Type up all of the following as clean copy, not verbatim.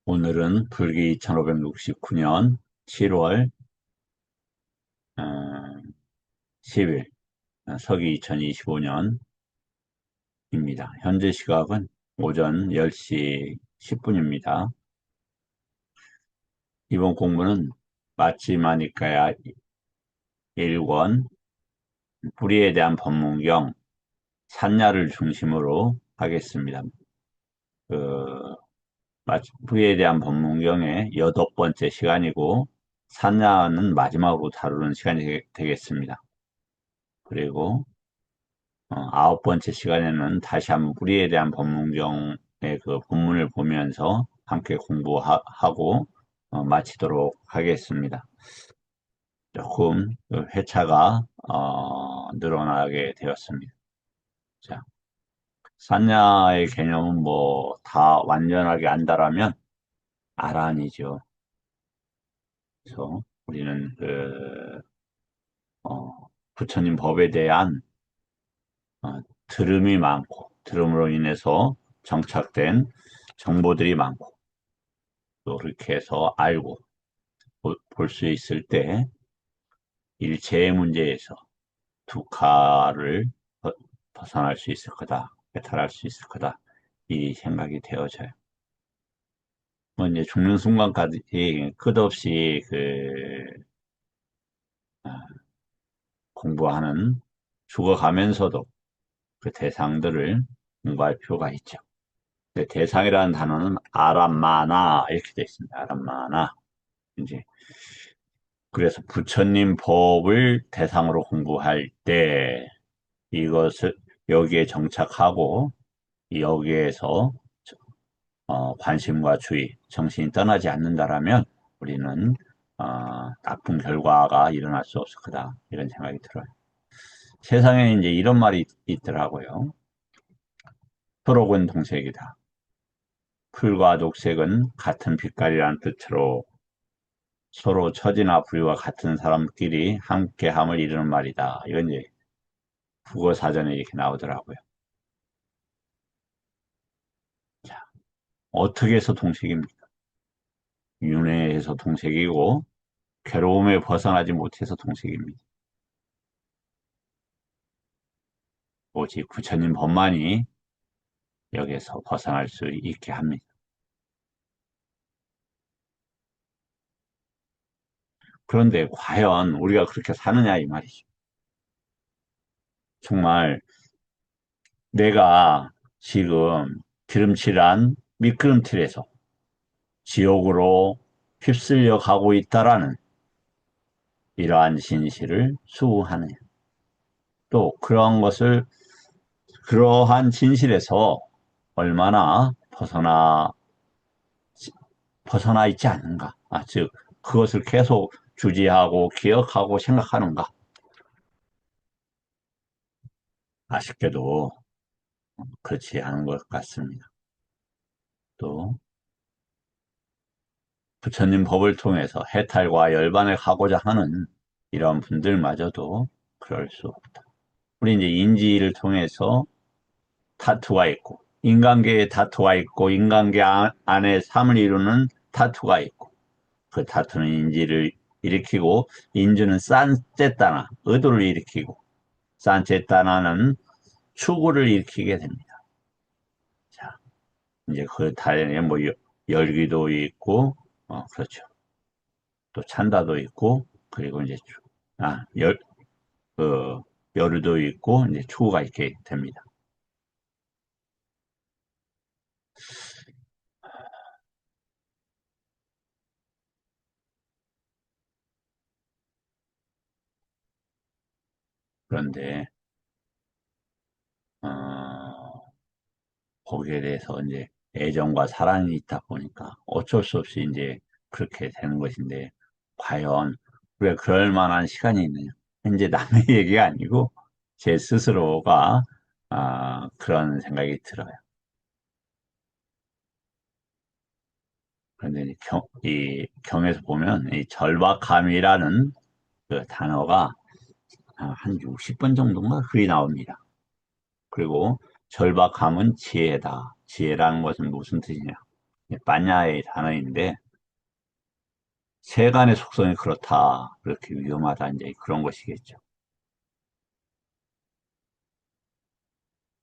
오늘은 불기 2569년 7월 10일, 서기 2025년입니다. 현재 시각은 오전 10시 10분입니다. 이번 공부는 마치마니까야 1권, 불의에 대한 법문경, 산야를 중심으로 하겠습니다. 그, 불의에 대한 법문경의 8번째 시간이고, 산야는 마지막으로 다루는 시간이 되겠습니다. 그리고 9번째 시간에는 다시 한번 불의에 대한 법문경의 그 본문을 보면서 함께 공부하고 마치도록 하겠습니다. 조금 그 회차가 늘어나게 되었습니다. 자, 산야의 개념은 뭐 다 완전하게 안다라면 아란이죠. 그래서 우리는 부처님 법에 대한 들음이 많고 들음으로 인해서 정착된 정보들이 많고 또 그렇게 해서 알고 볼 수 있을 때 일체의 문제에서 두카를 벗어날 수 있을 거다, 해탈할 수 있을 거다 이 생각이 되어져요. 뭐 이제 죽는 순간까지 끝없이 공부하는 죽어가면서도 그 대상들을 공부할 필요가 있죠. 대상이라는 단어는 아람마나 이렇게 되어 있습니다. 아람마나. 이제 그래서 부처님 법을 대상으로 공부할 때 이것을 여기에 정착하고 여기에서 관심과 주의, 정신이 떠나지 않는다라면 우리는 나쁜 결과가 일어날 수 없을 거다 이런 생각이 들어요. 세상에 이제 이런 말이 있더라고요. 초록은 동색이다. 풀과 녹색은 같은 빛깔이라는 뜻으로 서로 처지나 부위와 같은 사람끼리 함께함을 이루는 말이다. 이건 이제 국어 사전에 이렇게 나오더라고요. 자, 어떻게 해서 동색입니까? 윤회해서 동색이고 괴로움에 벗어나지 못해서 동색입니다. 오직 부처님 법만이 여기에서 벗어날 수 있게 합니다. 그런데 과연 우리가 그렇게 사느냐 이 말이죠. 정말 내가 지금 기름칠한 미끄럼틀에서 지옥으로 휩쓸려 가고 있다라는 이러한 진실을 수호하느냐. 또 그러한 진실에서 얼마나 벗어나 있지 않는가. 즉, 그것을 계속 주지하고 기억하고 생각하는가. 아쉽게도 그렇지 않은 것 같습니다. 또, 부처님 법을 통해서 해탈과 열반을 가고자 하는 이런 분들마저도 그럴 수 없다. 우리 이제 인지를 통해서 타투가 있고, 인간계에 타투가 있고, 인간계 안에 삶을 이루는 타투가 있고, 그 타투는 인지를 일으키고, 인주는 산제따나, 의도를 일으키고, 산제따나는 추구를 일으키게 됩니다. 자, 이제 그 다음에 뭐 열기도 있고, 그렇죠. 또 찬다도 있고, 그리고 이제, 아, 그, 열도 있고, 이제 추구가 있게 됩니다. 그런데, 어, 거기에 대해서 이제 애정과 사랑이 있다 보니까 어쩔 수 없이 이제 그렇게 되는 것인데, 과연 왜 그럴 만한 시간이 있느냐? 이제 남의 얘기가 아니고 제 스스로가 그런 생각이 들어요. 그런데 이 경에서 보면 이 절박함이라는 그 단어가 한 60번 정도인가 글이 나옵니다. 그리고 절박함은 지혜다. 지혜라는 것은 무슨 뜻이냐? 반야의 단어인데 세간의 속성이 그렇다. 그렇게 위험하다. 이제 그런 것이겠죠.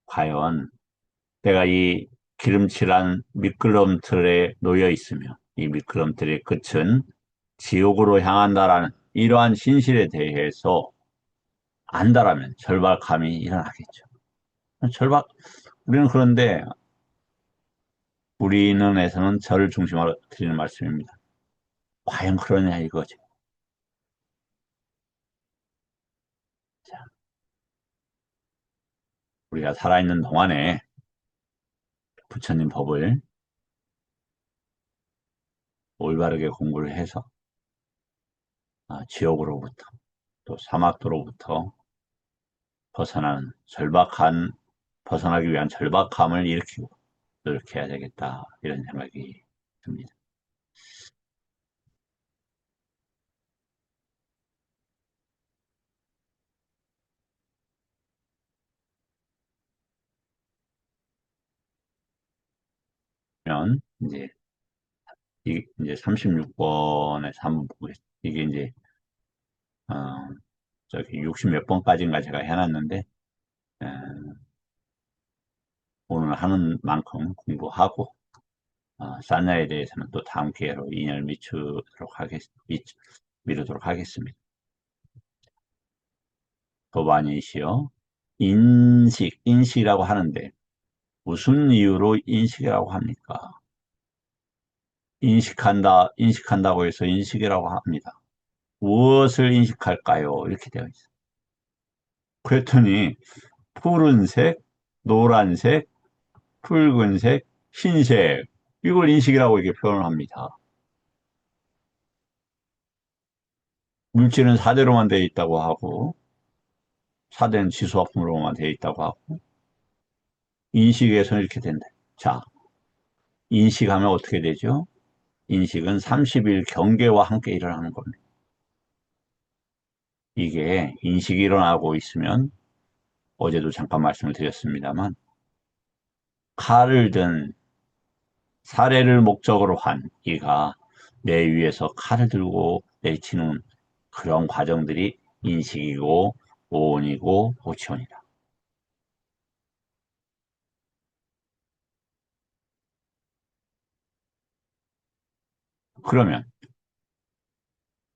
과연 내가 이 기름칠한 미끄럼틀에 놓여 있으며 이 미끄럼틀의 끝은 지옥으로 향한다라는 이러한 진실에 대해서 안다라면 절박함이 일어나겠죠. 절박, 우리는 그런데 우리는에서는 저를 중심으로 드리는 말씀입니다. 과연 그러냐 이거죠. 자, 우리가 살아있는 동안에 부처님 법을 올바르게 공부를 해서 지옥으로부터 또 사막도로부터 벗어나는 벗어나기 위한 절박함을 일으키고 노력해야 되겠다 이런 생각이 듭니다. 그러면 이제 36번에서 한번 보겠습니다. 이게 이제 어, 저기 60 몇 번까지인가 제가 해놨는데 에, 오늘 하는 만큼 공부하고 산야에 대해서는 또 다음 기회로 인연을 미루도록 하겠습니다. 도반이시여 인식이라고 하는데 무슨 이유로 인식이라고 합니까? 인식한다고 해서 인식이라고 합니다. 무엇을 인식할까요? 이렇게 되어 있어요. 그랬더니 푸른색, 노란색, 붉은색, 흰색 이걸 인식이라고 이렇게 표현을 합니다. 물질은 사대로만 되어 있다고 하고 사대는 지수화품으로만 되어 있다고 하고 인식에서는 이렇게 된다. 자, 인식하면 어떻게 되죠? 인식은 30일 경계와 함께 일어나는 겁니다. 이게 인식이 일어나고 있으면 어제도 잠깐 말씀을 드렸습니다만 칼을 든 사례를 목적으로 한 이가 내 위에서 칼을 들고 내치는 그런 과정들이 인식이고 오온이고 오치온이다. 그러면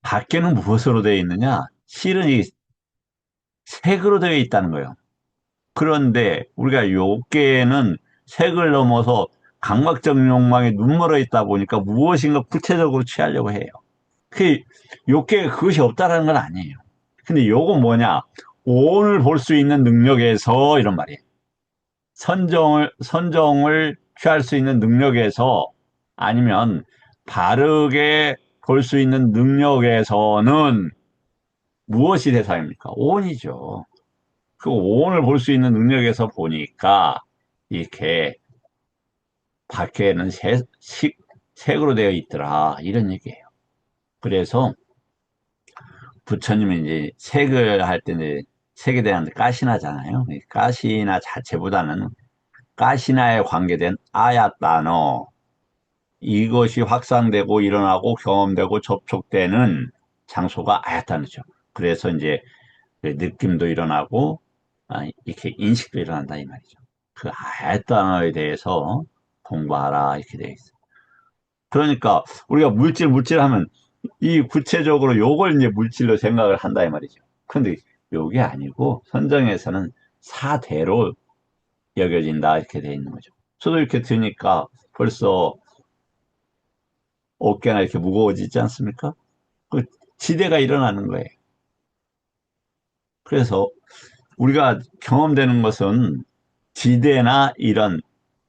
밖에는 무엇으로 되어 있느냐? 실은 이 색으로 되어 있다는 거예요. 그런데 우리가 요게는 색을 넘어서 감각적 욕망에 눈멀어 있다 보니까 무엇인가 구체적으로 취하려고 해요. 그 요게 그것이 없다라는 건 아니에요. 근데 요건 뭐냐? 오온을 볼 수 있는 능력에서 이런 말이에요. 선정을 취할 수 있는 능력에서 아니면 바르게 볼 수 있는 능력에서는 무엇이 대상입니까? 오온이죠. 그 오온을 볼 수 있는 능력에서 보니까 이렇게 밖에는 색으로 되어 있더라 이런 얘기예요. 그래서 부처님이 이제 색을 할 때 이제 색에 대한 가시나잖아요. 가시나 자체보다는 가시나에 관계된 아야 단어 이것이 확산되고 일어나고 경험되고 접촉되는 장소가 아야 단어죠. 그래서 이제 그 느낌도 일어나고 이렇게 인식도 일어난다 이 말이죠. 그 아야 단어에 대해서 공부하라 이렇게 되어 있어요. 그러니까 우리가 물질 하면 이 구체적으로 요걸 이제 물질로 생각을 한다 이 말이죠. 근데 요게 아니고 선정에서는 사대로 여겨진다 이렇게 되어 있는 거죠. 저도 이렇게 드니까 벌써 어깨나 이렇게 무거워지지 않습니까? 그 지대가 일어나는 거예요. 그래서 우리가 경험되는 것은 지대나 이런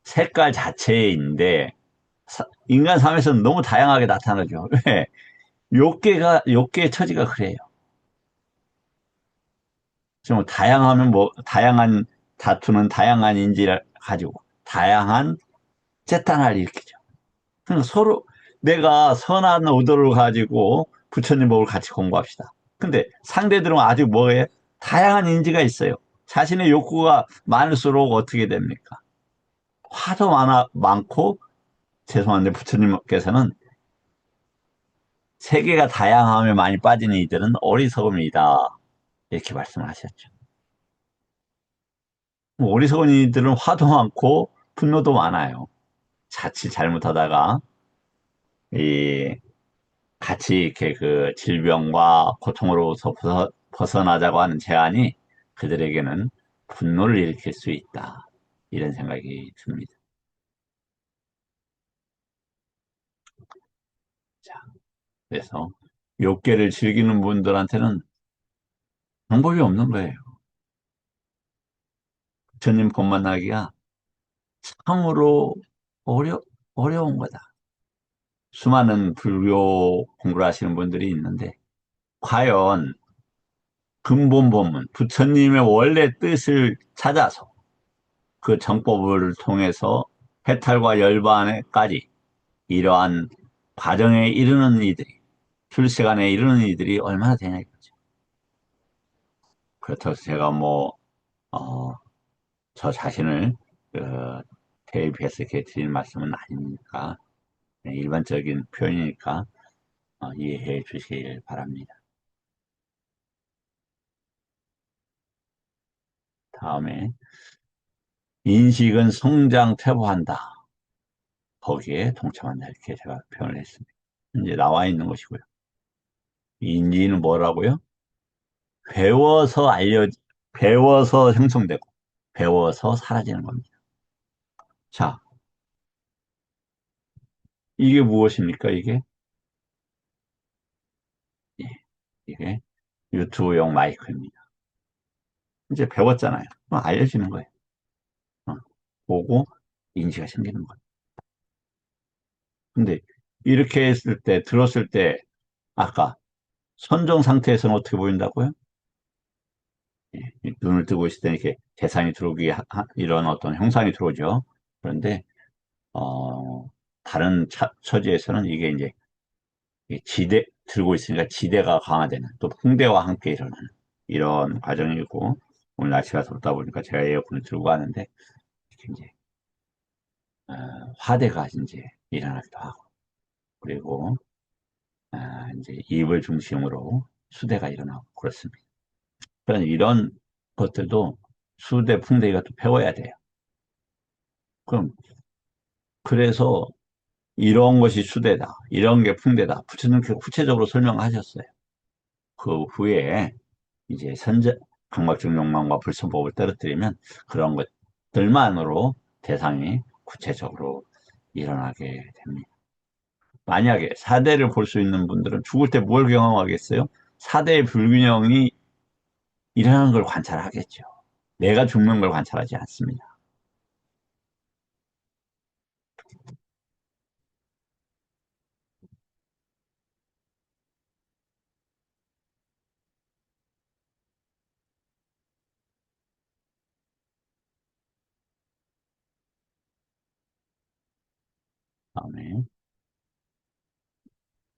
색깔 자체인데 인간 삶에서는 너무 다양하게 나타나죠. 왜? 욕계의 처지가 그래요. 좀 다양하면 다양한 다투는 다양한 인지를 가지고 다양한 재탄을 일으키죠. 그러니까 서로 내가 선한 의도를 가지고 부처님 법을 같이 공부합시다. 근데 상대들은 아직 뭐예요? 다양한 인지가 있어요. 자신의 욕구가 많을수록 어떻게 됩니까? 화도 많고, 죄송한데 부처님께서는 세계가 다양함에 많이 빠진 이들은 어리석음이다. 이렇게 말씀하셨죠. 어리석은 이들은 화도 많고 분노도 많아요. 자칫 잘못하다가 이 같이 이렇게 그 질병과 고통으로서 벗어나자고 하는 제안이 그들에게는 분노를 일으킬 수 있다. 이런 생각이 듭니다. 자, 그래서 욕계를 즐기는 분들한테는 방법이 없는 거예요. 부처님 법 만나기가 참으로 어려, 어려운 거다. 수많은 불교 공부를 하시는 분들이 있는데, 과연 근본 본문, 부처님의 원래 뜻을 찾아서 그 정법을 통해서 해탈과 열반에까지 이러한 과정에 이르는 이들이, 출세간에 이르는 이들이 얼마나 되냐 이거죠. 그렇다고 해서 제가 어, 저 자신을 대입해서 이렇게 드리는 말씀은 아니니까, 일반적인 표현이니까 이해해 주시길 바랍니다. 다음에, 인식은 성장 퇴보한다. 거기에 동참한다. 이렇게 제가 표현을 했습니다. 이제 나와 있는 것이고요. 인지는 뭐라고요? 배워서 배워서 형성되고, 배워서 사라지는 겁니다. 자, 이게 무엇입니까, 이게? 예, 이게 유튜브용 마이크입니다. 이제 배웠잖아요. 그럼 알려지는 거예요. 어, 보고 인지가 생기는 거예요. 근데 이렇게 했을 때, 들었을 때, 아까 선정 상태에서는 어떻게 보인다고요? 예, 눈을 뜨고 있을 때 이렇게 대상이 들어오기, 이런 어떤 형상이 들어오죠. 그런데, 다른 처지에서는 이게 이제 들고 있으니까 지대가 강화되는, 또 풍대와 함께 일어나는 이런 과정이고, 오늘 날씨가 덥다 보니까 제가 에어컨을 들고 가는데, 이렇게 이제, 어, 화대가 이제 일어나기도 하고, 그리고, 이제 입을 중심으로 수대가 일어나고 그렇습니다. 그런 이런 것들도 수대, 풍대 이것도 배워야 돼요. 그럼, 그래서 이런 것이 수대다, 이런 게 풍대다. 부처님께서 구체적으로 설명하셨어요. 그 후에 이제 강박증 욕망과 불선법을 떨어뜨리면 그런 것들만으로 대상이 구체적으로 일어나게 됩니다. 만약에 사대를 볼 수 있는 분들은 죽을 때 뭘 경험하겠어요? 사대의 불균형이 일어나는 걸 관찰하겠죠. 내가 죽는 걸 관찰하지 않습니다. 다음에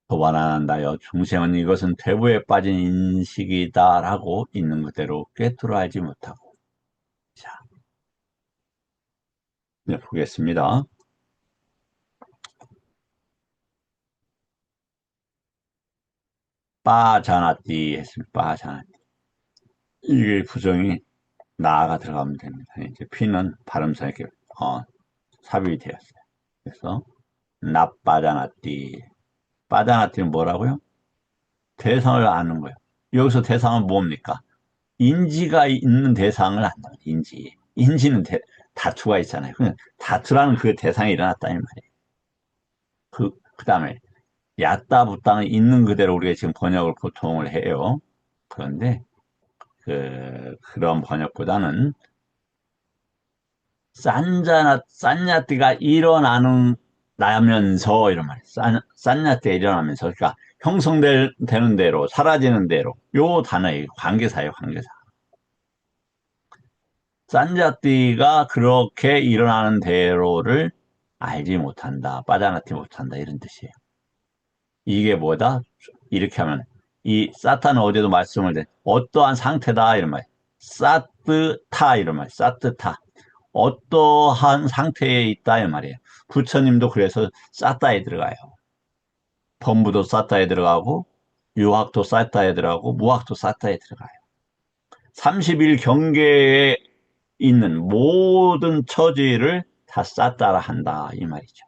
도반한다여 중생은 이것은 퇴보에 빠진 인식이다라고 있는 그대로 꿰뚫어 알지 못하고. 자, 네, 보겠습니다. 빠자나띠 했습니다. 빠자나띠. 이게 구정이 나가 들어가면 됩니다. 이제 피는 발음상 이렇게 삽입이 되었어요. 그래서 나빠자나띠. 빠자나띠는 뭐라고요? 대상을 아는 거예요. 여기서 대상은 뭡니까? 인지가 있는 대상을 안다. 인지. 인지는 다투가 있잖아요. 그냥 다투라는 그 대상이 일어났다는 말이에요. 그 다음에 야따 부땅은 있는 그대로 우리가 지금 번역을 보통을 해요. 그런데 그런 번역보다는 싼냐띠가 일어나는 나면서 이런 말이에요. 싼냐띠가 일어나면서 그러니까 형성되는 대로 사라지는 대로 요 단어의 관계사예요. 관계사. 싼냐띠가 그렇게 일어나는 대로를 알지 못한다. 빠져나지 못한다. 이런 뜻이에요. 이게 뭐다? 이렇게 하면 이 사타는 어제도 말씀을 드린 어떠한 상태다 이런 말. 사뜨타 이런 말. 사뜨타. 어떠한 상태에 있다 이 말이에요. 부처님도 그래서 사타에 들어가요. 법무도 사타에 들어가고 유학도 사타에 들어가고 무학도 사타에 들어가요. 30일 경계에 있는 모든 처지를 다 사타라 한다 이 말이죠.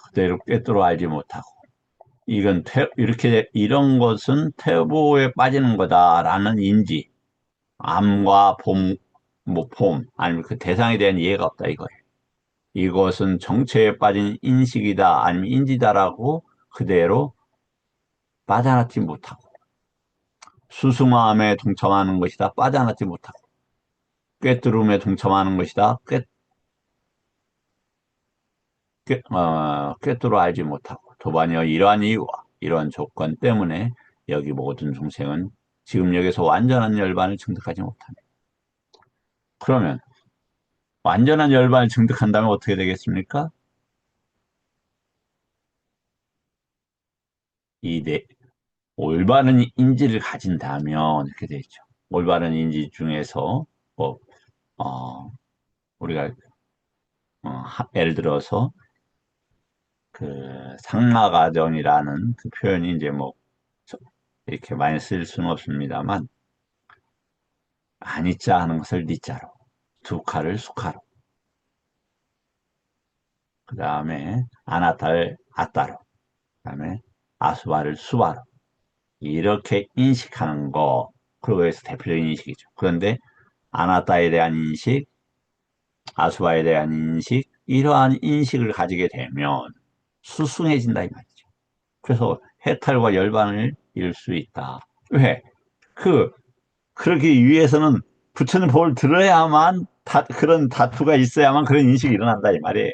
그대로 꿰뚫어 알지 못하고 이건 이렇게 이런 것은 태보에 빠지는 거다라는 인지, 암과 봄, 뭐 봄, 아니면 그 대상에 대한 이해가 없다 이거예요. 이것은 정체에 빠진 인식이다, 아니면 인지다라고 그대로 빠져나지 못하고 수승화함에 동참하는 것이다, 빠져나지 못하고 꿰뚫음에 동참하는 것이다, 꿰뚫어 알지 못하고 도반이여 이러한 이유와 이러한 조건 때문에 여기 모든 중생은 지금 여기서 완전한 열반을 증득하지 못합니다. 그러면 완전한 열반을 증득한다면 어떻게 되겠습니까? 이 올바른 인지를 가진다면 이렇게 되죠. 올바른 인지 중에서 뭐 우리가 예를 들어서 그 상마가정이라는 그 표현이 이제 뭐 이렇게 많이 쓸 수는 없습니다만 아니자 하는 것을 니자로 두카를 수카로 그 다음에 아나타를 아따로 그 다음에 아수바를 수바로 이렇게 인식하는 거 그리고 여기서 대표적인 인식이죠. 그런데 아나타에 대한 인식, 아수바에 대한 인식 이러한 인식을 가지게 되면 수승해진다 이 말이죠. 그래서 해탈과 열반을 이룰 수 있다. 왜? 그 그러기 위해서는 부처님 법을 들어야만 그런 다투가 있어야만 그런 인식이 일어난다 이 말이에요.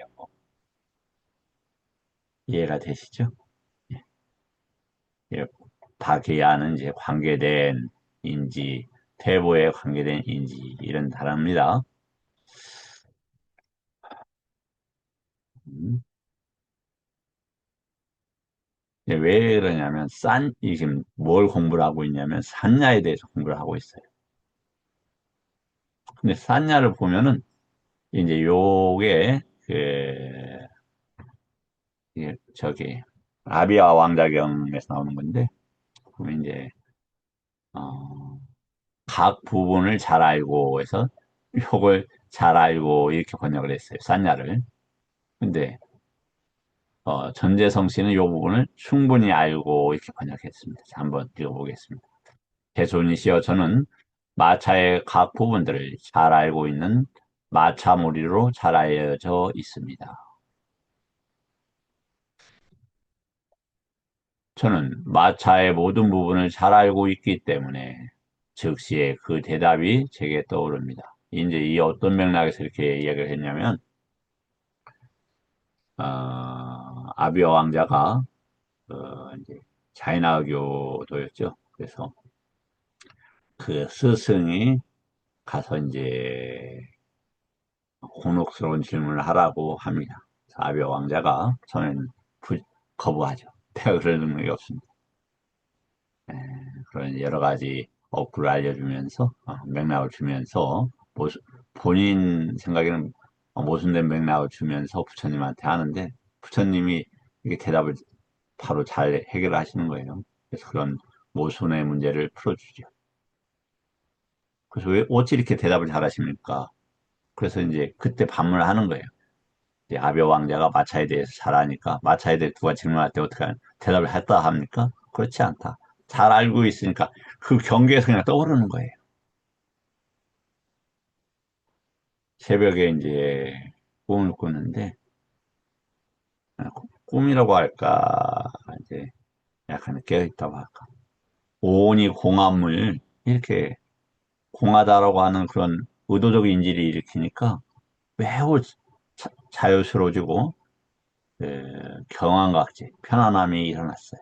이해가 되시죠? 예, 박해야는 이제 관계된 인지, 태보에 관계된 인지 이런 단어입니다. 음, 왜 그러냐면 지금 뭘 공부를 하고 있냐면 산야에 대해서 공부를 하고 있어요. 근데 산야를 보면은 이제 요게 그 저기 아비아 왕자경에서 나오는 건데 보면 이제 어, 각 부분을 잘 알고 해서 요걸 잘 알고 이렇게 번역을 했어요. 산야를. 근데 전재성 씨는 이 부분을 충분히 알고 이렇게 번역했습니다. 자, 한번 읽어보겠습니다. 대손이시여 저는 마차의 각 부분들을 잘 알고 있는 마차무리로 잘 알려져 있습니다. 저는 마차의 모든 부분을 잘 알고 있기 때문에 즉시에 그 대답이 제게 떠오릅니다. 이제 이 어떤 맥락에서 이렇게 이야기를 했냐면 아비어 왕자가 이제 자이나교도였죠. 그래서 그 스승이 가서 이제 곤혹스러운 질문을 하라고 합니다. 아비어 왕자가 처음에는 거부하죠. 내가 그럴 능력이 없습니다. 예, 그런 여러 가지 어플을 알려주면서 맥락을 주면서 본인 생각에는 모순된 맥락을 주면서 부처님한테 하는데 부처님이 이게 대답을 바로 잘 해결하시는 거예요. 그래서 그런 모순의 문제를 풀어주죠. 그래서 왜 어찌 이렇게 대답을 잘하십니까? 그래서 이제 그때 반문을 하는 거예요. 이제 아비어 왕자가 마차에 대해서 잘 아니까 마차에 대해 누가 질문할 때 어떻게 대답을 했다 합니까? 그렇지 않다. 잘 알고 있으니까 그 경계에서 그냥 떠오르는 거예요. 새벽에 이제 꿈을 꾸는데 꿈이라고 할까 이제 약간 깨어있다고 할까 오온이 공함을 이렇게 공하다라고 하는 그런 의도적 인지를 일으키니까 매우 자유스러워지고 경황각지 편안함이 일어났어요.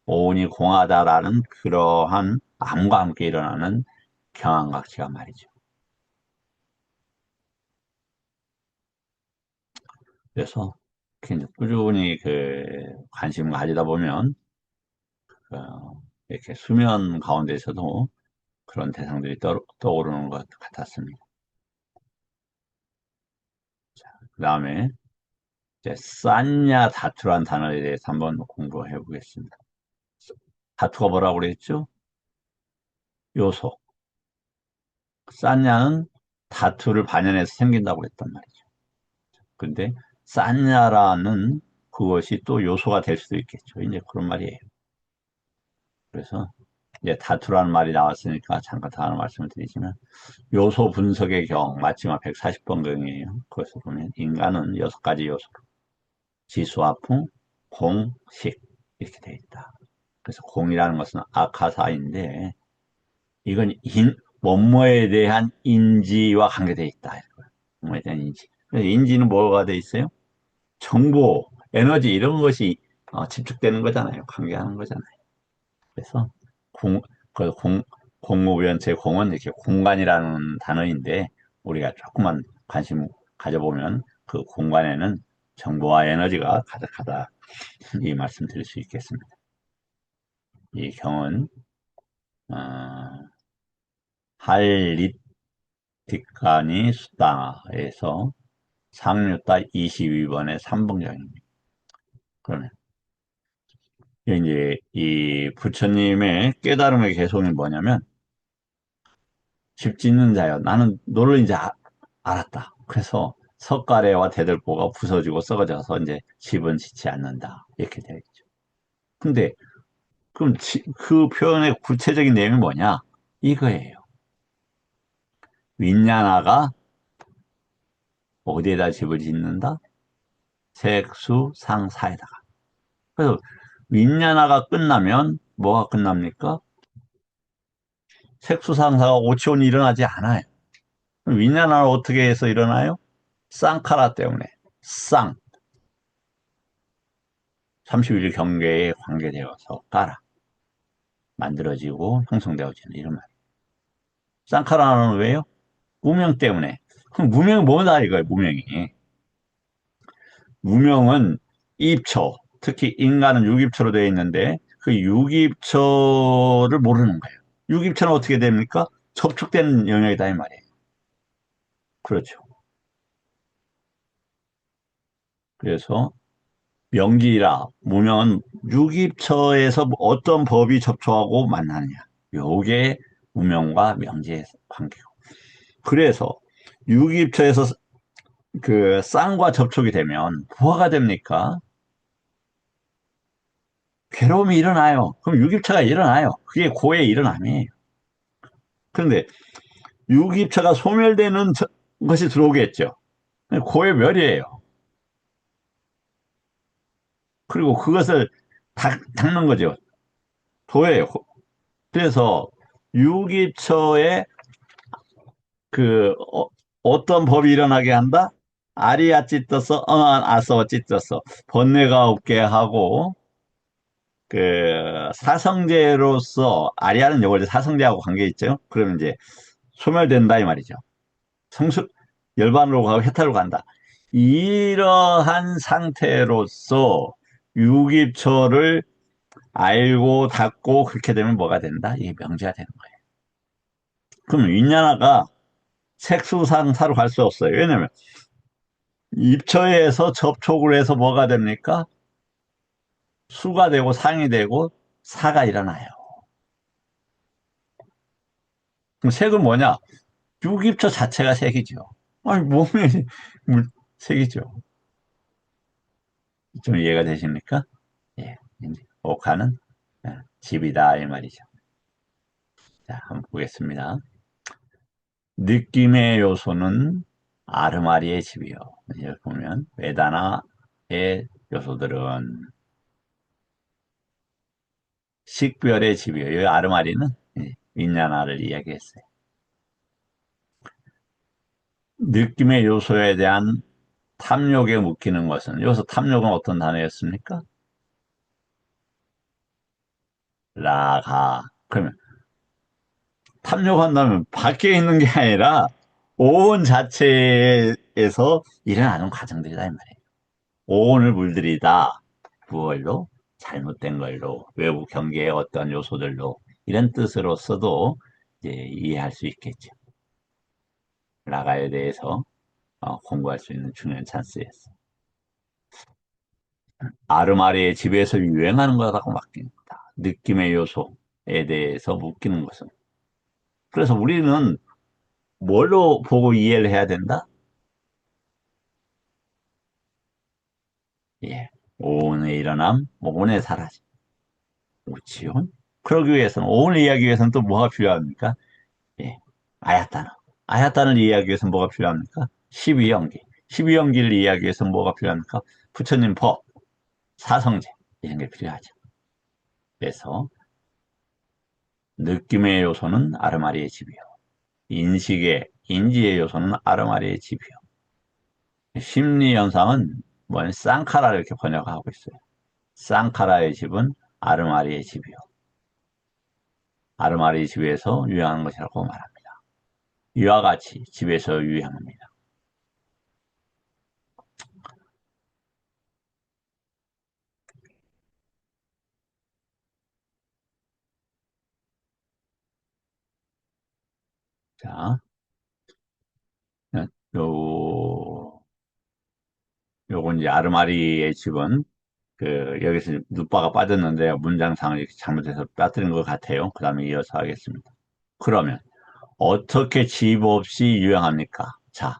오온이 공하다라는 그러한 암과 함께 일어나는 경황각지가 말이죠. 그래서 이렇게 이제 꾸준히 관심을 가지다 보면, 이렇게 수면 가운데서도 그런 대상들이 떠오르는 것 같았습니다. 그 다음에, 이제, 쌌냐, 다투란 단어에 대해서 한번 공부해 보겠습니다. 다투가 뭐라고 그랬죠? 요소. 쌌냐는 다투를 반영해서 생긴다고 그랬단 말이죠. 근데, 쌌냐라는 그것이 또 요소가 될 수도 있겠죠. 이제 그런 말이에요. 그래서, 이제 다투라는 말이 나왔으니까 잠깐 더 하나 말씀을 드리지만, 요소 분석의 경, 마지막 140번 경이에요. 거기서 보면 인간은 6가지 요소, 지수화풍, 공, 식 이렇게 되어 있다. 그래서 공이라는 것은 아카사인데 이건 뭐뭐에 대한 인지와 관계되어 있다. 뭐뭐에 대한 인지. 그래서 인지는 뭐가 되어 있어요? 정보, 에너지 이런 것이 집중되는 거잖아요. 관계하는 거잖아요. 그래서 공, 그 공, 공무부연체 공은 이렇게 공간이라는 단어인데 우리가 조금만 관심 가져보면 그 공간에는 정보와 에너지가 가득하다. 이 말씀 드릴 수 있겠습니다. 이 경은 어, 할리티카니 수다에서 상류따 22번의 3번경입니다. 그러면 이제 이 부처님의 깨달음의 개성이 뭐냐면 집 짓는 자여 나는 너를 이제 알았다. 그래서 석가래와 대들보가 부서지고 썩어져서 이제 집은 짓지 않는다. 이렇게 되어 있죠. 근데 그럼 그 표현의 구체적인 내용이 뭐냐? 이거예요. 윈야나가 어디에다 집을 짓는다? 색수상사에다가. 그래서 윈야나가 끝나면 뭐가 끝납니까? 색수상사가 오치온이 일어나지 않아요. 윈야나는 어떻게 해서 일어나요? 쌍카라 때문에. 쌍. 31일 경계에 관계되어서 까라. 만들어지고 형성되어지는 이런 말. 쌍카라는 왜요? 무명 때문에. 그럼 무명이 뭐다 이거예요, 무명이. 무명은 입처, 특히 인간은 육입처로 되어 있는데 그 육입처를 모르는 거예요. 육입처는 어떻게 됩니까? 접촉된 영역이다 이 말이에요. 그렇죠. 그래서 명기라 무명은 육입처에서 어떤 법이 접촉하고 만나느냐. 요게 무명과 명지의 관계고. 그래서 육입처에서 그 쌍과 접촉이 되면 뭐가 됩니까? 괴로움이 일어나요. 그럼 유깁차가 일어나요. 그게 고의 일어남이에요. 그런데 유깁차가 소멸되는 것이 들어오겠죠. 고의 멸이에요. 그리고 그것을 닦는 거죠. 도예요. 그래서 유깁처에 어떤 법이 일어나게 한다? 아리아 찢었어, 아서 찢었어. 번뇌가 없게 하고 사성제로서 아리아는 원래 사성제하고 관계 있죠. 그러면 이제 소멸된다 이 말이죠. 성숙 열반으로 가고 해탈로 간다. 이러한 상태로서 유기초를 알고 닦고 그렇게 되면 뭐가 된다? 이게 명제가 되는 거예요. 그럼 윈야나가 색수상사로 갈 수 없어요. 왜냐면 입처에서 접촉을 해서 뭐가 됩니까? 수가 되고 상이 되고 사가 일어나요. 그럼 색은 뭐냐? 유기입처 자체가 색이죠. 아니, 몸이 색이죠. 좀 이해가 되십니까? 예. 옥화는 집이다, 이 말이죠. 자, 한번 보겠습니다. 느낌의 요소는 아르마리의 집이요. 여기 보면, 베다나의 요소들은 식별의 집이요. 여기 아르마리는 윈야나를 이야기했어요. 느낌의 요소에 대한 탐욕에 묶이는 것은, 여기서 탐욕은 어떤 단어였습니까? 라가. 그러면 탐욕한다면 밖에 있는 게 아니라 온 자체에서 일어나는 과정들이다 이 말이에요. 오온을 물들이다. 무얼로? 잘못된 걸로, 외부 경계의 어떤 요소들로, 이런 뜻으로서도 이제 이해할 수 있겠죠. 라가에 대해서 공부할 수 있는 중요한 찬스였어. 아르마리의 집에서 유행하는 거라고 맡깁니다. 느낌의 요소에 대해서 묶이는 것은. 그래서 우리는 뭘로 보고 이해를 해야 된다? 예. 오온의 일어남, 오온의 사라짐. 오지온? 그러기 위해서는, 오온을 이해하기 위해서는 또 뭐가 필요합니까? 예. 아야타나. 아야타를 이해하기 위해서는 뭐가 필요합니까? 12연기. 12연기를 이해하기 위해서는 뭐가 필요합니까? 부처님 법, 사성제. 이런 게 필요하죠. 그래서 느낌의 요소는 아르마리의 집이요. 인지의 요소는 아르마리의 집이요. 심리 현상은 뭐 쌍카라를 이렇게 번역하고 있어요. 쌍카라의 집은 아르마리의 집이요. 아르마리의 집에서 유행하는 것이라고 말합니다. 이와 같이 집에서 유행합니다. 자, 요, 요건 이제 아르마리의 집은 여기서 눕바가 빠졌는데 문장상을 이렇게 잘못해서 빠뜨린 것 같아요. 그 다음에 이어서 하겠습니다. 그러면 어떻게 집 없이 유행합니까? 자,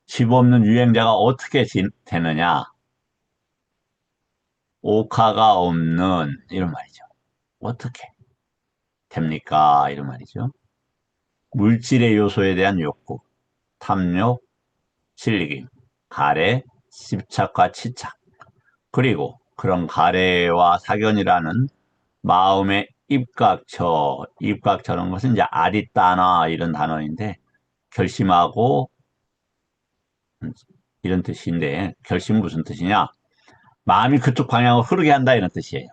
집 없는 유행자가 어떻게 되느냐? 오카가 없는 이런 말이죠. 어떻게 됩니까? 이런 말이죠. 물질의 요소에 대한 욕구, 탐욕, 질리기, 가래, 집착과 치착, 그리고 그런 가래와 사견이라는 마음의 입각처는 것은 이제 아리따나 이런 단어인데 결심하고 이런 뜻인데 결심 무슨 뜻이냐? 마음이 그쪽 방향으로 흐르게 한다 이런 뜻이에요.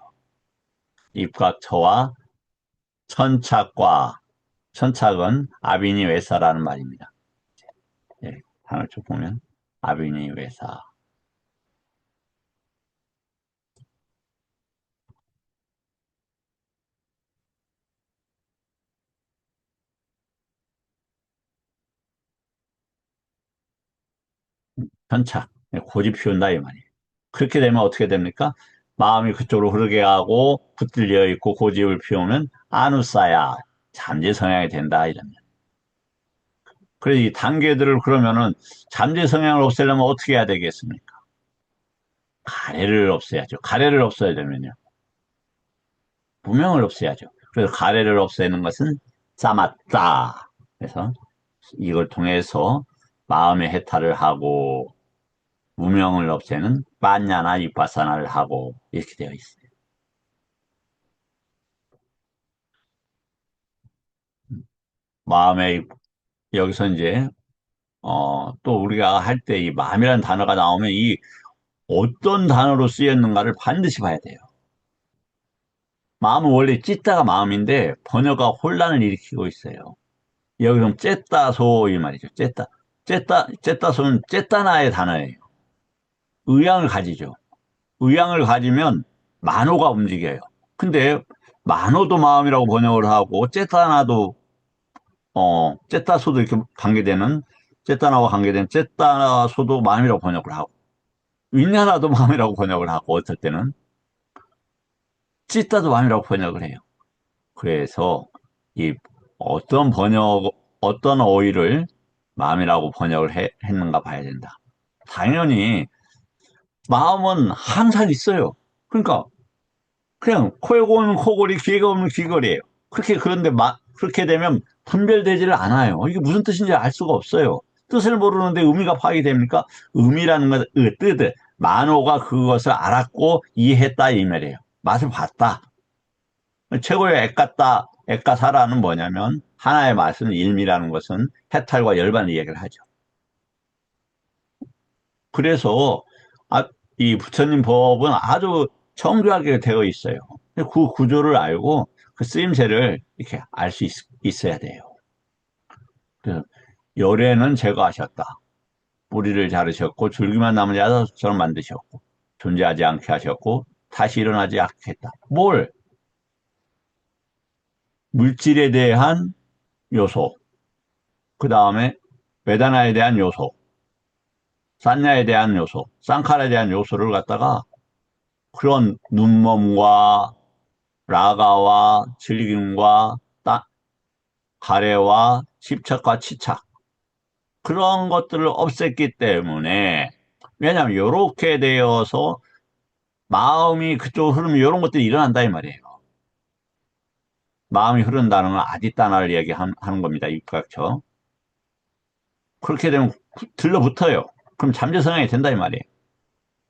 입각처와 천착과 천착은 아비니 외사라는 말입니다. 예, 단어를 쭉 보면 아비니 외사, 천착, 예, 고집 피운다 이 말이에요. 그렇게 되면 어떻게 됩니까? 마음이 그쪽으로 흐르게 하고 붙들려 있고 고집을 피우면 아누사야 잠재 성향이 된다 이러면. 그래서 이 단계들을 그러면은 잠재 성향을 없애려면 어떻게 해야 되겠습니까? 가래를 없애야죠. 가래를 없애야 되면요. 무명을 없애야죠. 그래서 가래를 없애는 것은 싸맞다. 그래서 이걸 통해서 마음의 해탈을 하고 무명을 없애는 빠냐나 이빠사나를 하고 이렇게 되어 있어요. 마음의 여기서 이제 또 우리가 할 때 이 마음이라는 단어가 나오면 이 어떤 단어로 쓰였는가를 반드시 봐야 돼요. 마음은 원래 찢다가 마음인데 번역가 혼란을 일으키고 있어요. 여기서 쨌다소 이 말이죠. 쨌다소는 쨌다나의 단어예요. 의향을 가지죠. 의향을 가지면 만호가 움직여요. 근데 만호도 마음이라고 번역을 하고 쨌다나도 쨌다소도 이렇게 관계되는 쨌다나와 관계된 쨌다소도 마음이라고 번역을 하고 윈냐나도 마음이라고 번역을 하고 어떨 때는 찢다도 마음이라고 번역을 해요. 그래서 이 어떤 어떤 어휘를 마음이라고 번역을 했는가 봐야 된다. 당연히 마음은 항상 있어요. 그러니까 그냥 코에 고는 코골이, 귀에 고는 귀걸이에요. 그런데 그렇게 되면 분별되지를 않아요. 이게 무슨 뜻인지 알 수가 없어요. 뜻을 모르는데 의미가 파악이 됩니까? 의미라는 것은 뜻, 만호가 그것을 알았고 이해했다 이 말이에요. 맛을 봤다. 최고의 액가사라는 뭐냐면 하나의 맛은 일미라는 것은 해탈과 열반을 얘기를 하죠. 그래서 이 부처님 법은 아주 정교하게 되어 있어요. 그 구조를 알고 그 쓰임새를 이렇게 알 수 있어야 돼요. 그래서 열애는 제거하셨다. 뿌리를 자르셨고 줄기만 남은 야자수처럼 만드셨고 존재하지 않게 하셨고 다시 일어나지 않게 했다. 뭘? 물질에 대한 요소, 그 다음에 베다나에 대한 요소, 산냐에 대한 요소, 쌍칼에 대한 요소를 갖다가 그런 눈몸과 라가와 즐김과 가래와 집착과 치착 그런 것들을 없앴기 때문에 왜냐하면 이렇게 되어서 마음이 그쪽 흐르면 이런 것들이 일어난다 이 말이에요. 마음이 흐른다는 건 아디따나를 얘기하는 겁니다. 입각처. 그렇게 되면 들러붙어요. 그럼 잠재 성향이 된다 이 말이에요.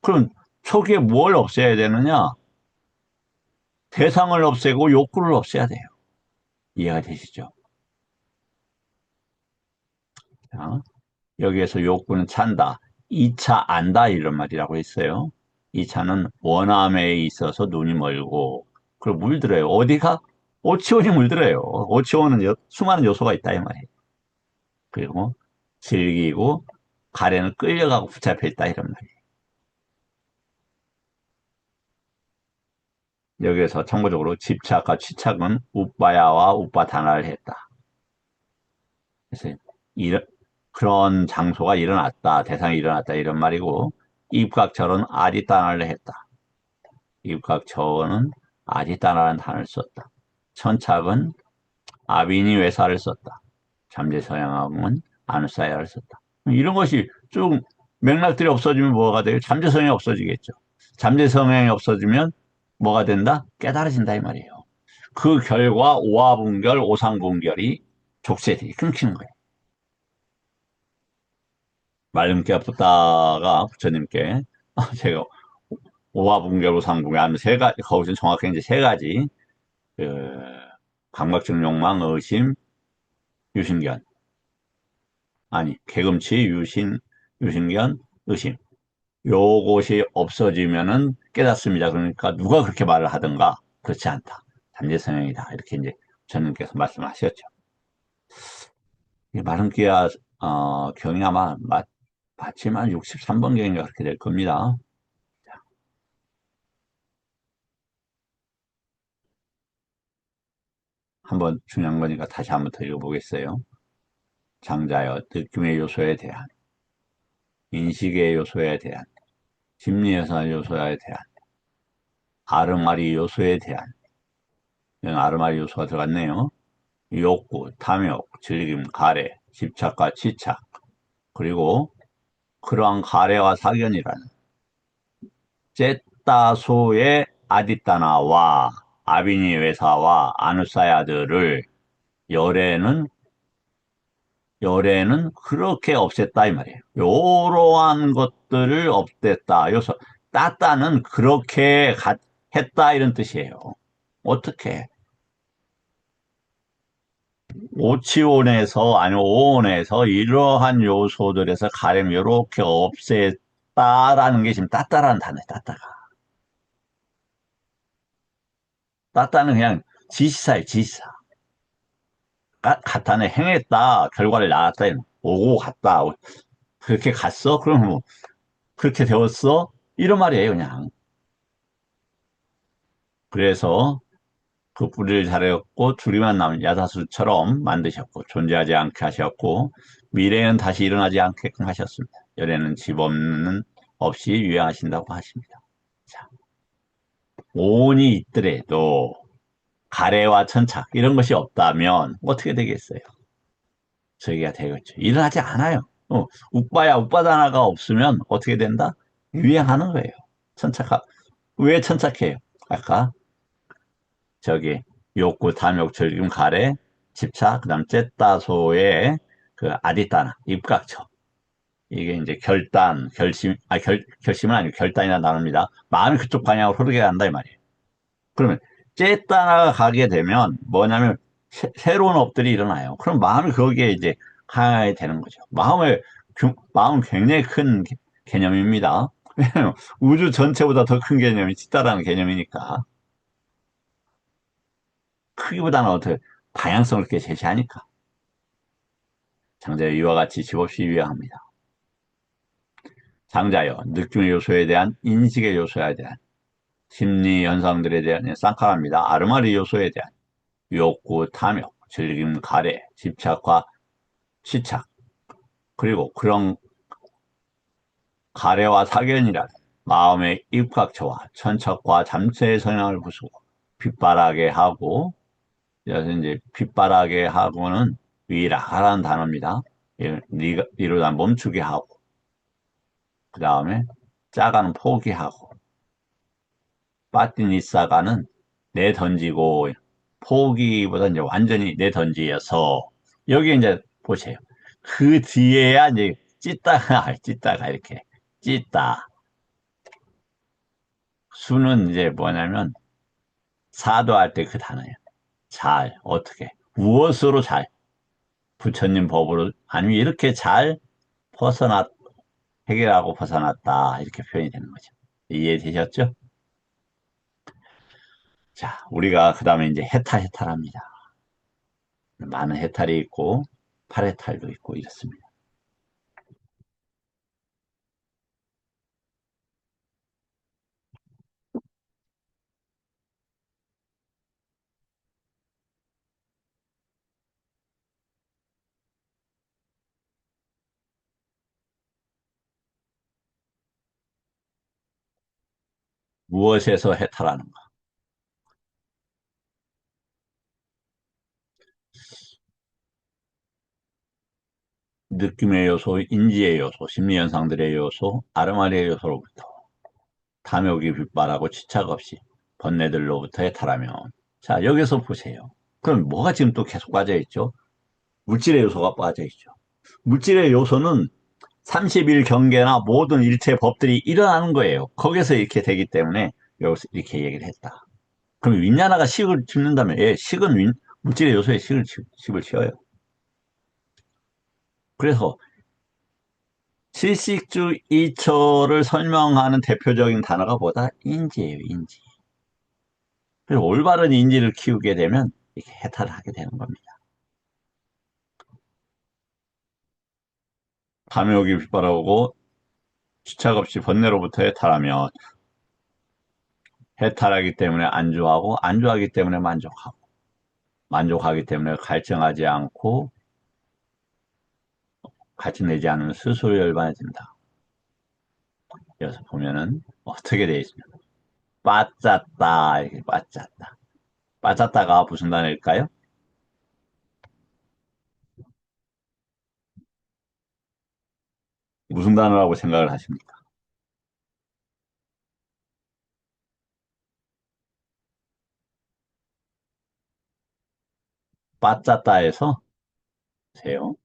그럼 초기에 뭘 없애야 되느냐? 대상을 없애고 욕구를 없애야 돼요. 이해가 되시죠? 자, 여기에서 욕구는 찬다. 2차 안다 이런 말이라고 했어요. 2차는 원함에 있어서 눈이 멀고 그리고 물들어요. 어디가? 오치원이 물들어요. 오치원은 수많은 요소가 있다 이 말이에요. 그리고 즐기고 가래는 끌려가고 붙잡혀 있다 이런 말이에요. 여기에서 참고적으로 집착과 취착은 우빠야와 우빠다나를 했다. 그래서 이런 그런 장소가 일어났다, 대상이 일어났다 이런 말이고 입각처는 아디따나를 했다. 입각처는 아디따나라는 단어를 썼다. 천착은 아비니 외사를 썼다. 잠재서양함은 아누사야를 썼다. 이런 것이 쭉 맥락들이 없어지면 뭐가 돼요? 잠재성이 없어지겠죠. 잠재성이 없어지면 뭐가 된다? 깨달아진다 이 말이에요. 그 결과 오화분결, 오상분결이 족쇄들이 끊기는 거예요. 말름께 붙다가 부처님께 제가 오화분결, 오상분결 하면 세 가지, 거기서 정확히 이제 세 가지 그 감각적 욕망, 의심, 유신견 아니 개금치, 유신견, 의심 요것이 없어지면은 깨닫습니다. 그러니까 누가 그렇게 말을 하든가 그렇지 않다. 잠재성형이다. 이렇게 이제 부처님께서 말씀하셨죠. 이 마른기야 경이 아마 맞지만 63번 경인가 그렇게 될 겁니다. 한번 중요한 거니까 다시 한번 더 읽어보겠어요. 장자여 느낌의 요소에 대한 인식의 요소에 대한 심리에서 요소에 대한 아르마리 요소에 대한 이런 아르마리 요소가 들어갔네요. 욕구, 탐욕, 즐김, 가래, 집착과 치착 그리고 그러한 가래와 사견이라는 셋다소의 아디따나와 아비니 외사와 아누사야들을 열애는 그렇게 없앴다 이 말이에요. 이러한 것들을 없앴다. 여기서 따따는 그렇게 했다 이런 뜻이에요. 어떻게? 오치원에서 아니 오원에서 이러한 요소들에서 가령 이렇게 없앴다라는 게 지금 따따라는 단어예요. 따따가. 따따는 그냥 지시사예요. 지시사. 갔다는 행했다. 결과를 낳았다. 오고 갔다. 그렇게 갔어? 그럼 뭐 그렇게 되었어? 이런 말이에요. 그냥. 그래서 그 뿌리를 자르었고 둘이만 남은 야사수처럼 만드셨고 존재하지 않게 하셨고 미래는 다시 일어나지 않게끔 하셨습니다. 열애는 집 없는 없이 유행하신다고 하십니다. 자, 오온이 있더라도 가래와 천착 이런 것이 없다면 어떻게 되겠어요? 저기가 되겠죠. 일어나지 않아요. 우빠야 우빠다나가 없으면 어떻게 된다? 유행하는 거예요. 왜 천착해요? 아까 저기 욕구, 탐욕, 즐김, 가래, 집착, 그다음 째따소의 그 아디따나, 입각처. 이게 이제 결심은 아니고 결단이나 나눕니다. 마음이 그쪽 방향으로 흐르게 한다 이 말이에요. 그러면 째따나가 가게 되면 뭐냐면 새로운 업들이 일어나요. 그럼 마음이 거기에 이제 강하게 되는 거죠. 마음은 굉장히 큰 개념입니다. 왜냐면 우주 전체보다 더 큰 개념이 찌따라는 개념이니까. 크기보다는 어떻게 다양성을 이렇게 제시하니까 장자의 이와 같이 집없이 유효합니다. 장자요. 느낌의 요소에 대한 인식의 요소에 대한 심리 현상들에 대한 쌍칼합니다. 아르마리 요소에 대한 욕구, 탐욕, 즐김, 가래, 집착과 시착, 그리고 그런 가래와 사견이란 마음의 입각처와 천착과 잠재의 성향을 부수고 빗바라게 하고, 그래서 이제 빗바라게 하고는 위라하라는 단어입니다. 이러다 멈추게 하고, 그 다음에 짜가는 포기하고, 빠띠니싸가는 내던지고, 포기보다 이제 완전히 내던지어서, 여기 이제 보세요. 그 뒤에야 이제 찢다가 이렇게, 찢다. 수는 이제 뭐냐면, 사도할 때 그 단어예요. 잘, 어떻게, 무엇으로 잘, 부처님 법으로, 아니면 이렇게 잘 해결하고 벗어났다. 이렇게 표현이 되는 거죠. 이해되셨죠? 자, 우리가 그 다음에 이제 해탈합니다. 많은 해탈이 있고, 팔해탈도 있고, 이렇습니다. 무엇에서 해탈하는가? 느낌의 요소, 인지의 요소, 심리현상들의 요소, 아르마리의 요소로부터 탐욕이 빗발하고 지착 없이 번뇌들로부터 해탈하면, 자, 여기서 보세요. 그럼 뭐가 지금 또 계속 빠져있죠? 물질의 요소가 빠져있죠. 물질의 요소는 30일 경계나 모든 일체 법들이 일어나는 거예요. 거기서 이렇게 되기 때문에 여기서 이렇게 얘기를 했다. 그럼 윈야나가 식을 짓는다면, 예, 물질의 요소에 식을 지어요. 그래서 칠식주 이처를 설명하는 대표적인 단어가 뭐다? 인지예요, 인지. 그래서 올바른 인지를 키우게 되면 이렇게 해탈을 하게 되는 겁니다. 탐욕이 빗발하고 주착 없이 번뇌로부터 해탈하면, 해탈하기 때문에 안주하고, 안주하기 때문에 만족하고, 만족하기 때문에 갈증하지 않고, 갈증내지 않으면 스스로 열반해진다. 여기서 보면은 어떻게 되어 있습니까? 빠졌다, 이렇게 빠졌다. 빠졌다가 무슨 단어일까요? 무슨 단어라고 생각을 하십니까? 빠졌다에서 세요.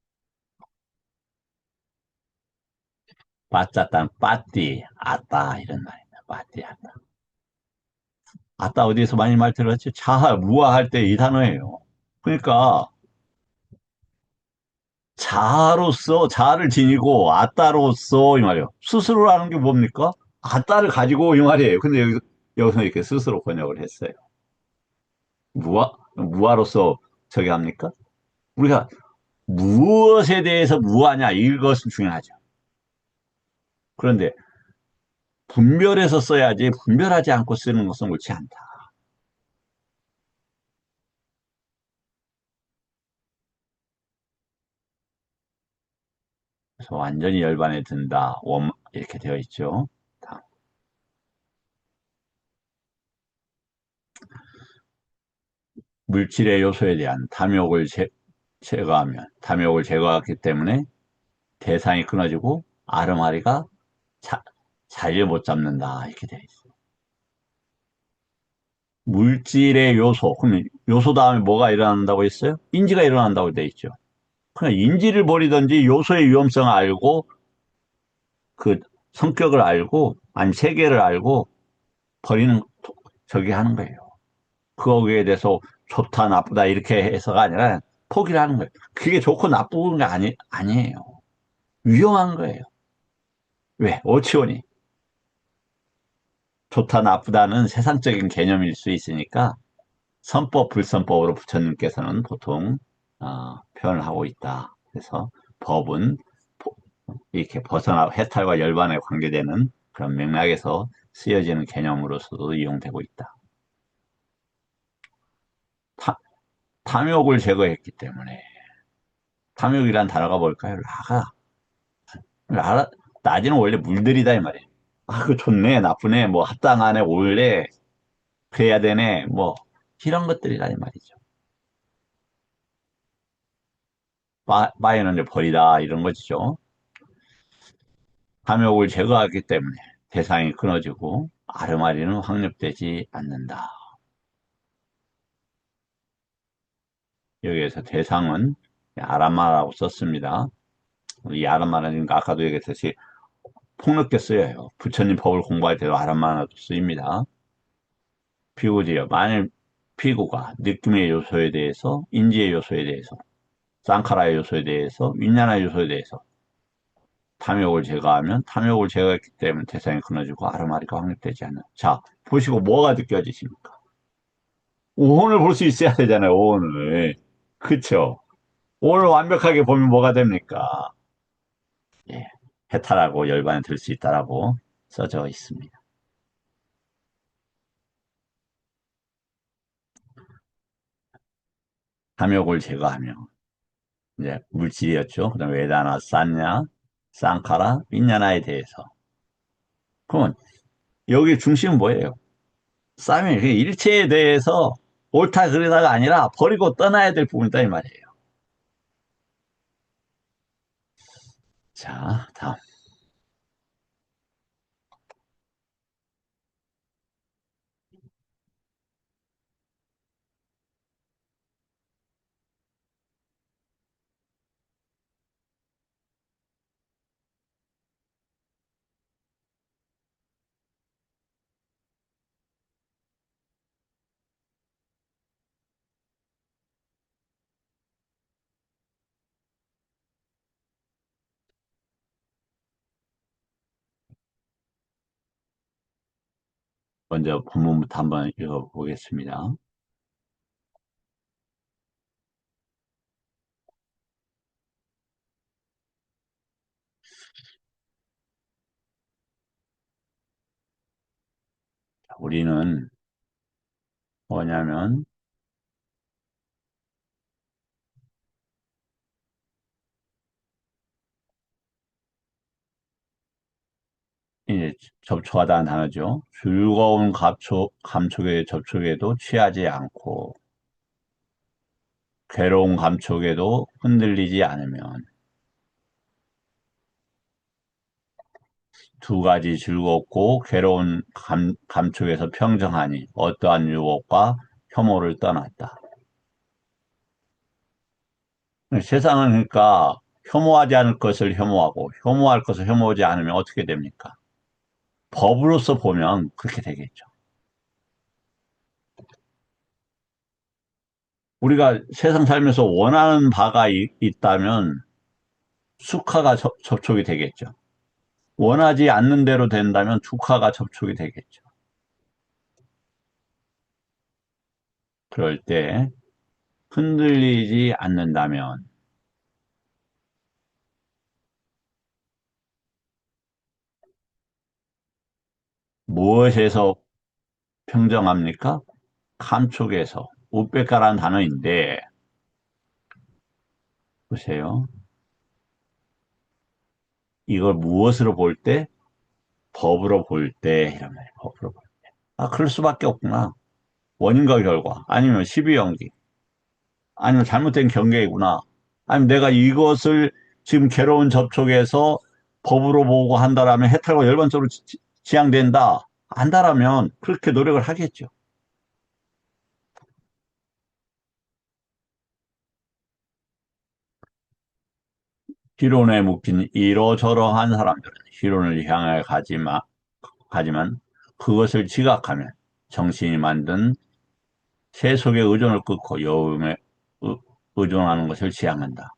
빠졌다는 빠띠, 아따 이런 말입니다. 빠띠, 아따. 아따 어디에서 많이 말 들었지? 자아, 무아할 때 이 단어예요. 그러니까 자아로서 자아를 지니고 아따로서 이 말이에요. 스스로라는 게 뭡니까? 아따를 가지고 이 말이에요. 근데 여기서 이렇게 스스로 번역을 했어요. 무아로서 저기 합니까? 우리가 무엇에 대해서 무하냐 이것은 중요하죠. 그런데 분별해서 써야지 분별하지 않고 쓰는 것은 옳지 않다. 그래서 완전히 열반에 든다. 이렇게 되어 있죠. 다음. 물질의 요소에 대한 탐욕을 제거하면 탐욕을 제거하기 때문에 대상이 끊어지고 아르마리가 자, 자리를 못 잡는다. 이렇게 되어 있어요. 물질의 요소. 그러면 요소 다음에 뭐가 일어난다고 했어요? 인지가 일어난다고 되어 있죠. 그냥 인지를 버리든지 요소의 위험성을 알고 그 성격을 알고 아니 세계를 알고 버리는 저기 하는 거예요. 거기에 대해서 좋다 나쁘다 이렇게 해서가 아니라 포기를 하는 거예요. 그게 좋고 나쁜 게 아니에요. 위험한 거예요. 왜? 오치오니. 좋다 나쁘다는 세상적인 개념일 수 있으니까 선법 불선법으로 부처님께서는 보통 표현을 하고 있다. 그래서 법은 이렇게 벗어나 해탈과 열반에 관계되는 그런 맥락에서 쓰여지는 개념으로서도 이용되고 있다. 타- 탐욕을 제거했기 때문에 탐욕이란 단어가 뭘까요? 라가. 라, 낮에는 원래 물들이다 이 말이에요. 아, 그 좋네, 나쁘네, 뭐 합당하네, 올래, 그래야 되네, 뭐 이런 것들이라 이 말이죠. 바이는 이제 버리다 이런 것이죠. 탐욕을 제거하기 때문에 대상이 끊어지고 아르마리는 확립되지 않는다. 여기에서 대상은 아람마라고 썼습니다. 이 아람마는 아까도 얘기했듯이 폭넓게 쓰여요. 부처님 법을 공부할 때도 아람마나도 쓰입니다. 피구지요. 만일 피구가 느낌의 요소에 대해서, 인지의 요소에 대해서, 상카라의 요소에 대해서, 윈냐나의 요소에 대해서 탐욕을 제거하면 탐욕을 제거했기 때문에 대상이 끊어지고 아르마리가 확립되지 않는. 자, 보시고 뭐가 느껴지십니까? 오온을 볼 수 있어야 되잖아요, 오온을. 그쵸? 오온을 완벽하게 보면 뭐가 됩니까? 예, 해탈하고 열반에 들 수 있다라고 써져 있습니다. 탐욕을 제거하며 이제 물질이었죠. 그다음 웨다나, 산냐, 쌍카라, 윈냐나에 대해서. 그러면 여기 중심은 뭐예요? 싸면 일체에 대해서 옳다 그르다가 아니라 버리고 떠나야 될 부분이다 이 말이에요. 자, 다음. 먼저 본문부터 한번 읽어보겠습니다. 우리는 뭐냐면 이제 접촉하다는 단어죠. 즐거운 감촉에 접촉에도 취하지 않고 괴로운 감촉에도 흔들리지 않으면 두 가지 즐겁고 괴로운 감촉에서 평정하니 어떠한 유혹과 혐오를 떠났다. 세상은 그러니까 혐오하지 않을 것을 혐오하고 혐오할 것을 혐오하지 않으면 어떻게 됩니까? 법으로서 보면 그렇게 되겠죠. 우리가 세상 살면서 원하는 바가 있다면 수카가 접촉이 되겠죠. 원하지 않는 대로 된다면 주카가 접촉이 되겠죠. 그럴 때 흔들리지 않는다면 무엇에서 평정합니까? 감촉에서. 우백가라는 단어인데 보세요. 이걸 무엇으로 볼 때? 법으로 볼 때 이란 말이에요. 법으로 볼 때. 아, 그럴 수밖에 없구나. 원인과 결과 아니면 십이연기 아니면 잘못된 경계이구나. 아니면 내가 이것을 지금 괴로운 접촉에서 법으로 보고 한다라면 해탈과 열반적으로 지향된다. 안다라면 그렇게 노력을 하겠죠. 희론에 묶인 이러저러한 사람들은 희론을 향해 가지만 그것을 지각하면 정신이 만든 세속의 의존을 끊고 여음에 의존하는 것을 지향한다.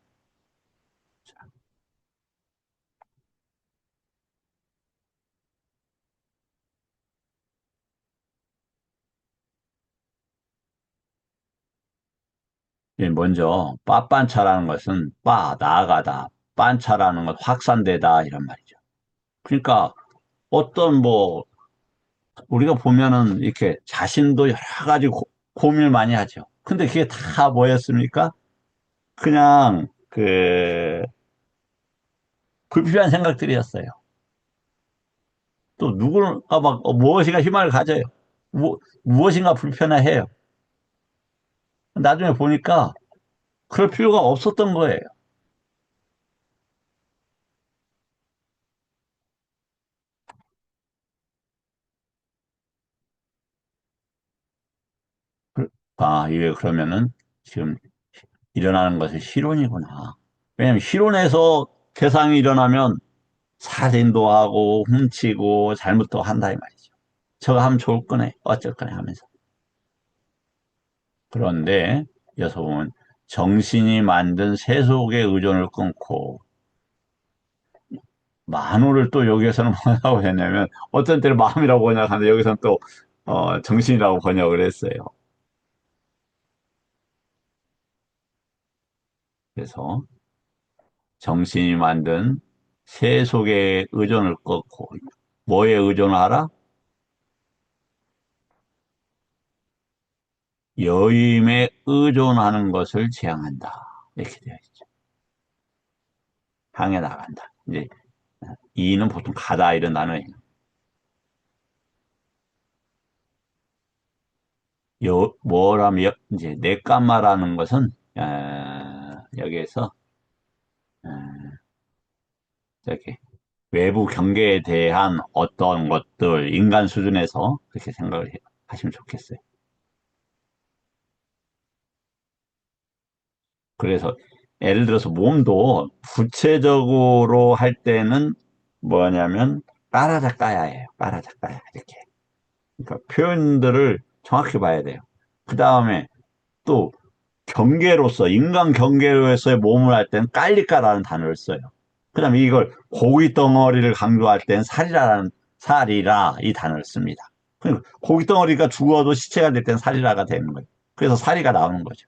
먼저 빠빤차라는 것은 나아가다, 빤차라는 건 확산되다 이런 말이죠. 그러니까 어떤 뭐 우리가 보면은 이렇게 자신도 여러 가지 고민을 많이 하죠. 근데 그게 다 뭐였습니까? 그냥 그 불필요한 생각들이었어요. 또 누구가 막 무엇인가 희망을 가져요. 무엇인가 불편해해요. 나중에 보니까 그럴 필요가 없었던 거예요. 이게 그러면은 지금 일어나는 것은 실혼이구나. 왜냐면 실혼에서 대상이 일어나면 살인도 하고 훔치고 잘못도 한다 이 말이죠. 저거 하면 좋을 거네, 어쩔 거네 하면서. 그런데 여기서 보면 정신이 만든 세속의 의존을 끊고 만호를 또 여기에서는 뭐라고 했냐면 어떤 때는 마음이라고 번역하는데 여기서는 또 정신이라고 번역을 했어요. 그래서 정신이 만든 세속의 의존을 끊고 뭐에 의존을 하라? 여임에 의존하는 것을 지향한다. 이렇게 되어 있죠. 향해 나간다. 이제 이는 보통 가다 이런 단어예요. 뭐라면 이제 내까마라는 것은 여기에서 어, 저기 외부 경계에 대한 어떤 것들 인간 수준에서 그렇게 생각을 하시면 좋겠어요. 그래서 예를 들어서 몸도 구체적으로 할 때는 뭐냐면 빠라작가야예요. 빠라작가야 이렇게. 그러니까 표현들을 정확히 봐야 돼요. 그 다음에 또 경계로서 인간 경계로서의 몸을 할 때는 깔리까라는 단어를 써요. 그 다음에 이걸 고기 덩어리를 강조할 때는 살이라 이 단어를 씁니다. 그러니까 고기 덩어리가 죽어도 시체가 될 때는 살이라가 되는 거예요. 그래서 살이가 나오는 거죠.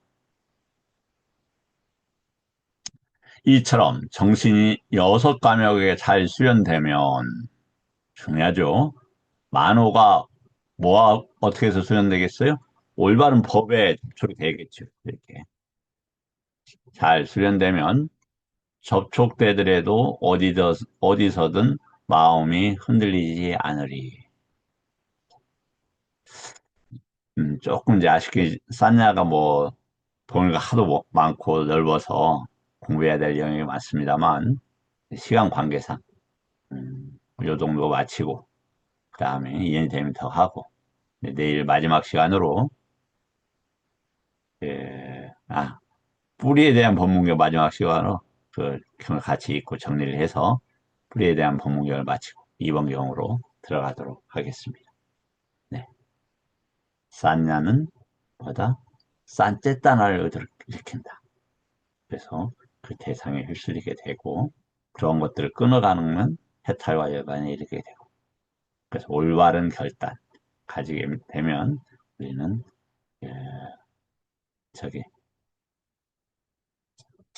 이처럼 정신이 여섯 감역에 잘 수련되면 중요하죠. 만호가 어떻게 해서 수련되겠어요? 올바른 법에 접촉이 되겠죠. 이렇게 잘 수련되면 접촉되더라도 어디서든 마음이 흔들리지 않으리. 조금 이제 아쉽게 산야가 뭐 동네가 하도 많고 넓어서 공부해야 될 영역이 많습니다만 시간 관계상 요 정도 마치고 그 다음에 인연이 되면 더 하고 내일 마지막 시간으로 뿌리에 대한 법문경 마지막 시간으로 그 경을 같이 읽고 정리를 해서 뿌리에 대한 법문경을 마치고 이번 경으로 들어가도록 하겠습니다. 네. 산야는 뭐다? 싼째따나를 일으킨다. 그래서 그 대상에 휩쓸리게 되고 그런 것들을 끊어가는 해탈과 열반에 이르게 되고 그래서 올바른 결단 가지게 되면 우리는 예, 저기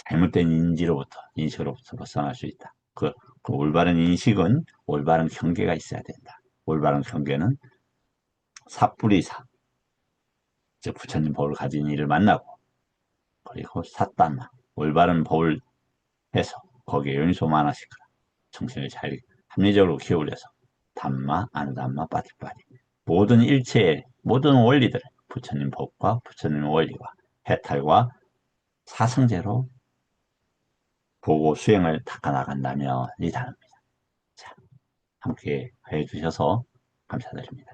잘못된 인식으로부터 벗어날 수 있다. 그 올바른 인식은 올바른 경계가 있어야 된다. 올바른 경계는 사뿌리사, 즉 부처님 법을 가진 이를 만나고 그리고 사단마, 올바른 법을 해서 거기에 연소만하시거라. 정신을 잘 합리적으로 기울여서 담마, 아누담마, 빠티빠티 모든 일체의 모든 원리들을 부처님 법과 부처님의 원리와 해탈과 사성제로 보고 수행을 닦아 나간다면 이 단어입니다. 자, 함께 해주셔서 감사드립니다.